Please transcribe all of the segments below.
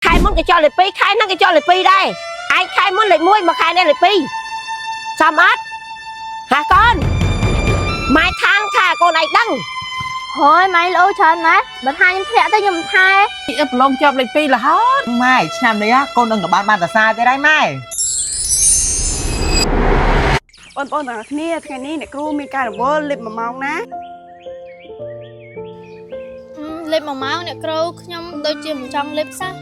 khai muốn cái cho lịch pi khai nó cái cho lịch pi đây ai khai muốn lịch muối mà khai đây lịch pi sao mất hả con mai than khà con này đăng thôi mày lỗ chân má bật hai nhâm thẻ tới nhâm thai ấp lông cho lịch pi là hết mai năm đấy á con đừng có ban tại sao thế đấy mai បងប្អូនទាំងអស់គ្នាថ្ងៃនេះអ្នកគ្រូមានការរវល់លេប1ម៉ោងណា លេប1ម៉ោងអ្នកគ្រូខ្ញុំដូចជាមិនចង់លេបសោះ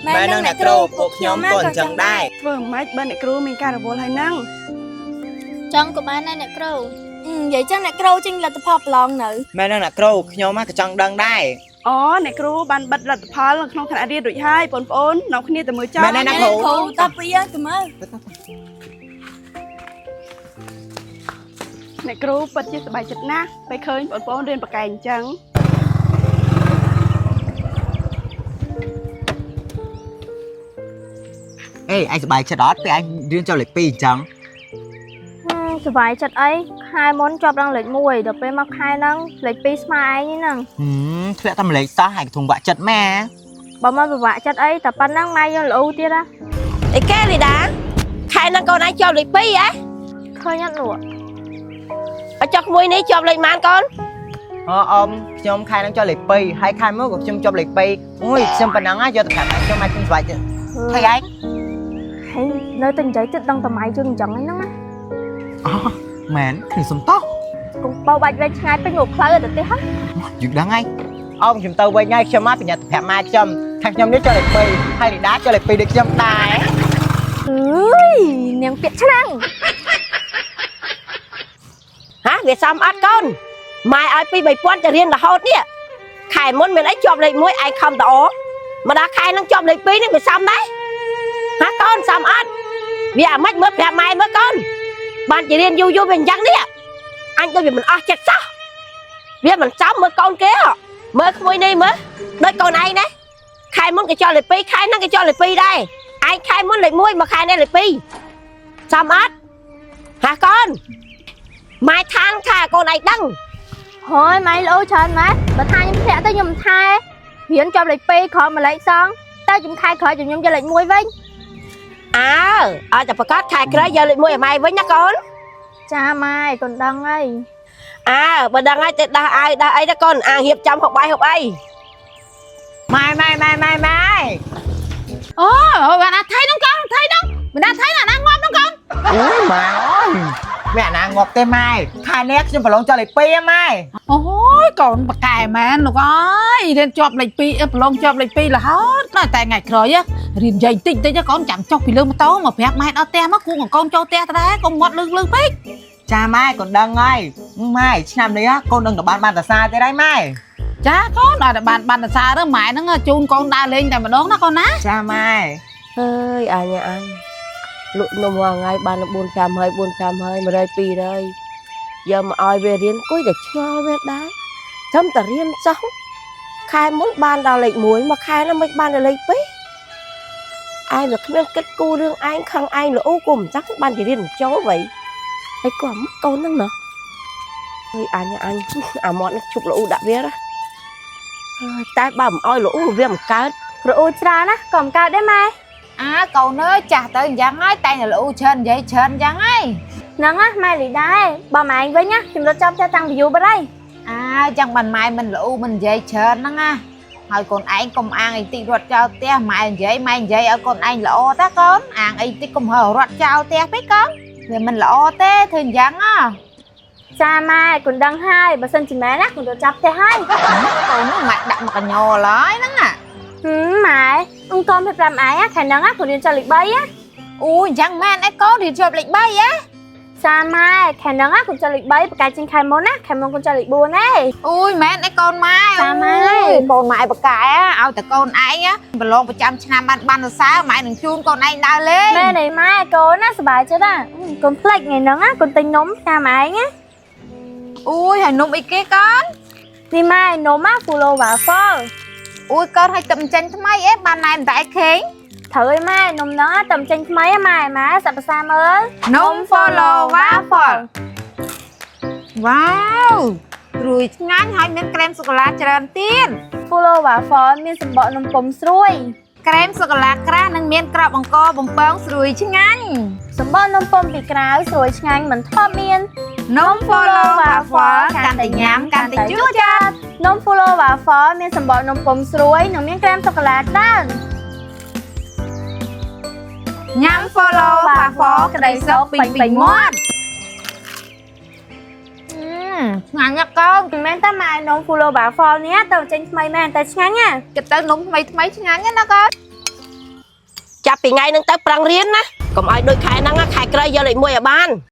ម៉ែនឹងអ្នកគ្រូពួកខ្ញុំក៏អញ្ចឹងដែរ ធ្វើមិនបើអ្នកគ្រូមានការរវល់ហើយហ្នឹង ចង់ក៏បានដែរអ្នកគ្រូនិយាយចឹងអ្នកគ្រូចេញលទ្ធផលប្រឡងនៅ ម៉ែនឹងអ្នកគ្រូខ្ញុំក៏ចង់ដឹងដែរ អូអ្នកគ្រូបានបិទលទ្ធផលនៅក្នុងថ្នាក់រៀនរួចហើយបងប្អូននាំគ្នាទៅមើលចោល ម៉ែនឹងអ្នកគ្រូ តពីទៅមើល អ្នកគ្រូពិតជាសប្បាយចិត្តណាស់ពេលឃើញបងប្អូនរៀនប្រកែកអញ្ចឹង អេអញសប្បាយចិត្តអត់ពេលអញរៀនចូលលេខ2អញ្ចឹង សុបាយចិត្តអីខែមុនជាប់ដល់លេខ1ដល់ពេលមកខែហ្នឹងលេខ2ស្មើឯងហ្នឹង ធ្លាក់តែលេខសោះហើយកធុងបាក់ចិត្តម៉ែ បើមកពិបាកចិត្តអីតែប៉ុណ្ណឹងម៉ែយើងល្អទៀតណា អីគេលីដាខែហ្នឹងកូនឯងជាប់លេខ2ហ៎ ឃើញអត់នោះ អត់ចុះក្មួយនេះជាប់លេខម៉ានកូន អ៊ំខ្ញុំខែនឹងចូលលេខ2ហើយខែមួយក៏ខ្ញុំជាប់លេខ2អូយខ្ញុំប៉ុណ្ណឹងយកទៅប្រាប់ខ្ញុំមកខ្ញុំសប្បាយចិត្តហើយឯង ហើយនៅតែនិយាយទឹកដឹងតែម៉ែយើងអញ្ចឹងហ្នឹងណា អូមែនគ្នាសុំតោះ កុំបោបាច់វែងឆ្ងាយពេញមកផ្លូវទៅទេហ៎ យើងដឹងហើយអ៊ំខ្ញុំទៅវិញហើយខ្ញុំមកបញ្ញាទៅប្រាប់ម៉ែខ្ញុំថាខ្ញុំនេះចូលលេខ2ហើយលីដាចូលលេខ2ដូចខ្ញុំដែរ អើយនាងពាក់ឆ្នាំង ហ៎វាសំអត់កូនម៉ែឲ្យពី3000ទៅរៀនរហូតនេះខែមុនមានអីជាប់លេខ1ឯងខំតអមកដល់ខែហ្នឹងជាប់លេខ2នេះវាសំដែរហ៎កូនសំអត់វាអាម៉េចមើលប្រាប់ម៉ែមើលកូនបានជារៀនយូរវាអញ្ចឹងនេះអញដូចវាមិនអស់ចិត្តសោះវាមិនចំមើលកូនគេមើលក្មួយនេះមើលដូចកូនឯងណាខែមុនក៏ជាប់លេខ2ខែហ្នឹងក៏ជាប់លេខ2ដែរឯងខែមុនលេខ1មកខែនេះលេខ2សំអត់ហ៎កូនម៉ែខាងខាកូនឯងដឹង ហើយម៉ែល្អច្រើនម៉ែបើថាខ្ញុំធ្លាក់ទៅខ្ញុំថែរៀនជាប់លេខ2ក្រោយមួយលេខសងតែខ្ញុំខែក្រោយខ្ញុំយកលេខ1វិញ អើឲ្យតែប្រកាសខែក្រោយយកលេខ1ឲ្យម៉ែវិញណាកូន ចាម៉ែកូនដឹងហើយ អើបើដឹងហើយទៅដោះអាវដោះអីទៅកូនអារៀបចំហូបបាយហូបអី ម៉ែ អូបានអាថៃហ្នឹងកូនថៃហ្នឹងមិនដាក់ថៃណាងាប់ហ្នឹងកូន អូយម៉ែអើយម៉ែណាងាប់ទេម៉ែខែនេះខ្ញុំប្រឡងចូលលេខ2ហ៎ម៉ែ អូយកូនបកែមែនលោកអើយរៀនជាប់លេខ2ប្រឡងជាប់លេខ2រហូតតែថ្ងៃក្រោយរៀននិយាយតិចកូនចាំចុះពីលើម៉ូតូមកប្រាប់ម៉ែដល់ផ្ទះមកគូកូនចូលផ្ទះទៅដែរកុំមាត់លឺពេក ចាម៉ែកូនដឹងហើយម៉ែឆ្នាំនេះកូននឹងទៅបានតាសាទេដែរម៉ែ ចាកូនដល់បានតាសាទៅម៉ែហ្នឹងជូនកូនដើរលេងតែម្ដងណាកូនណា ចាម៉ែ អើយអញលក់នំមួយថ្ងៃបាន4-5ហើយ4-5ហើយ100-200យកមកឲ្យវារៀនគួយតែឆ្ងល់វាដែរចាំតែរៀនចោះខែមុនបានដល់លេខ1មកខែនោះមិនបានដល់លេខ2ឯងវាគ្មានគិតគូររឿងឯងខឹងឯងល្អគូមិនchắcបានជារៀនចូលវិញហើយកុំកូនហ្នឹងណោះអើយអញអាមាត់នេះជប់ល្អដាក់វាណាតែបើមិនអោយល្អវាមិនកើត ព្រោះច្រើនណាកុំកើតដែរម៉ែ កូនអើយចាស់ទៅអញ្ចឹងហើយតែលោកច្រើននិយាយច្រើនអញ្ចឹងហើយ ហ្នឹងណាម៉ែលីដែរបើម៉ែឯងវិញណាខ្ញុំរត់ចាំផ្ទះតាំងពីយូរបាត់ហើយ ចឹងបានម៉ែមិនលោកមិននិយាយច្រើនហ្នឹងណាហើយកូនឯងកុំអាងអីតិចរត់ចោលផ្ទះម៉ែនិយាយឲ្យកូនឯងល្អតាកូនអាងអីតិចកុំហើរត់ចោលផ្ទះពេកកូនវាមិនល្អទេធ្វើអញ្ចឹងណា ចាម៉ែកូនដឹងហើយបើសិនជាម៉ែណាកូនរត់ចាប់ផ្ទះហើយក ូននោះម៉ែដាក់មកកញ្ញោឡើយហ្នឹងណា ម៉ែអង្គម5ឯងខែហ្នឹងកូនរៀនចុះលេខ3ណា អូអញ្ចឹងមែនឯងកូនរៀនជាប់លេខ3ហ៎ ចាម៉ែខែហ្នឹងកូនចុះលេខ3ប្រកែកជាងខែមុនណាខែមុនកូនចុះលេខ4ទេ អូយមែនឯងកូនម៉ែ ចាម៉ែ កូនម៉ែបកែឲ្យតែកូនឯងប្រឡងប្រចាំឆ្នាំបានសរសើរម៉ែនឹងជូនកូនឯងដើរលេង ម៉ែនេះម៉ែកូនណាសប្បាយចិត្តណាកូនផ្លេចថ្ងៃហ្នឹងកូនទិញនំញ៉ាំឯងណា អូយហើយនំអីគេកូន នេះម៉ែនំ Fulo Waffle អូយកូនឲ្យទឹកចេញថ្មីអេបានណែមិនតែខេង ត្រូវហើយម៉ែនំហ្នឹងតែចេញថ្មីម៉ែសាប់ភាសាមើល នំ Follow Waffle វ៉ាវព្រួយឆ្ងាញ់ហើយមានក្រែមសូកូឡាច្រើនទៀត Fulo Waffle មានសម្បកនំពុំស្រួយ ក ក្រែមសូកូឡាក្រាស់និងមានក្របបង្កបំពងស្រួយឆ្ងាញ់ សម្បកនំពុំពីក្រៅស្រួយឆ្ងាញ់មិនធ្លាប់មាន នំ Follow Waffle កាន់តែញ៉ាំកាន់តែជូរចត់ នំ Follow Waffle មានសម្បកនំពុំស្រួយនិងមានក្រែមសូកូឡាច្រើន ញ៉ាំ Follow Waffle ក្តីសុខពេញមាត់ឆ្ងាញ់ណាស់កូន មិនមែនតែម៉ែនំ Follow Waffle នេះទៅចេញថ្មីមែនតែឆ្ងាញ់ណា គិតទៅនំថ្មីឆ្ងាញ់ណាស់កូន ចាប់ពីថ្ងៃហ្នឹងទៅប្រឹងរៀនណាកុំឲ្យដូចខែហ្នឹងខែក្រោយយកលេខ1ឲ្យបាន